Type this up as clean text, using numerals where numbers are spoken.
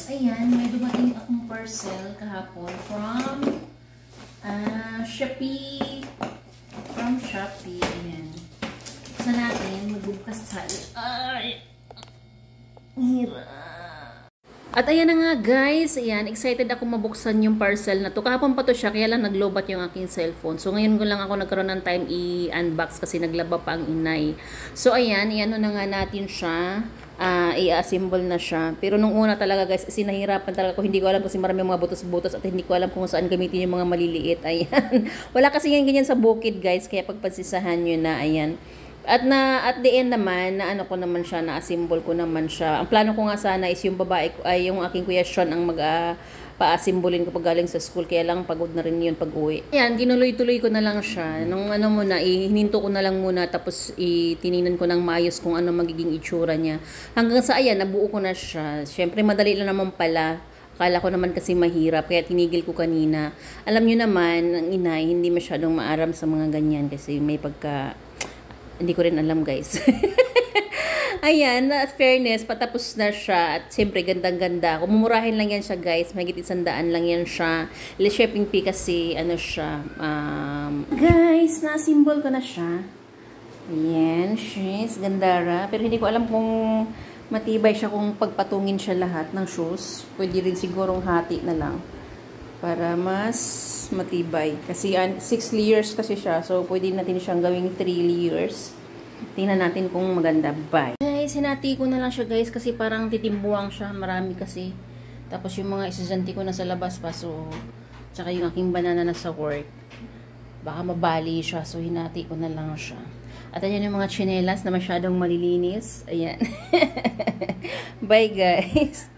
ayan, may dumating akong parcel kahapon from Shopee. From Shopee. Ayan. Sa natin, magbubukas tayo. Ay! Hirap. At ayan na nga guys, ayan, excited ako mabuksan yung parcel na to. Kahapon pa to siya, kaya lang naglobat yung aking cellphone. So ngayon ko lang ako nagkaroon ng time i-unbox kasi naglaba pa ang inay. So ayan, iano na nga natin siya. I-assemble na siya. Pero nung una talaga guys, sinahirapan talaga ko. Hindi ko alam kasi marami mga butos-butos at hindi ko alam kung saan gamitin yung mga maliliit. Ayan. Wala kasi ganyan sa bukid guys, kaya pagpansisahan nyo na, ayan. At the end naman, na ano ko naman siya, na-assemble ko naman siya. Ang plano ko nga sana is yung babae, ay yung aking kuya Sean ang pa-assemblin ko pag galing sa school. Kaya lang pagod na rin yun pag uwi. Ayan, tinuloy-tuloy ko na lang siya. Nung ano muna, hininto ko na lang muna, tapos tininan ko ng maayos kung ano magiging itsura niya. Hanggang sa ayan, nabuo ko na siya. Siyempre, madali lang naman pala. Akala ko naman kasi mahirap, kaya tinigil ko kanina. Alam nyo naman, ang inay, hindi masyadong maaram sa mga ganyan kasi may hindi ko rin alam guys. Ayan, fairness, patapos na siya. At siyempre, gandang-ganda. Kumumurahin lang yan siya guys. Mahigit 100 lang yan siya. Shipping fee kasi, ano siya. Guys, na-symbol ko na siya. Ayan, she's gandara. Pero hindi ko alam kung matibay siya kung pagpatungin siya lahat ng shoes. Pwede rin sigurong hati na lang. Para mas matibay. Kasi 6 layers kasi siya. So, pwede natin siyang gawing 3 layers. Tingnan natin kung maganda. Bye. Guys, hinati ko na lang siya guys. Kasi parang titimbuang siya. Marami kasi. Tapos yung mga estudyante ko nasa labas pa. So, tsaka yung aking banana na sa work. Baka mabali siya. So, hinati ko na lang siya. At ayan yung mga tsinelas na masyadong malilinis. Ayan. Bye guys.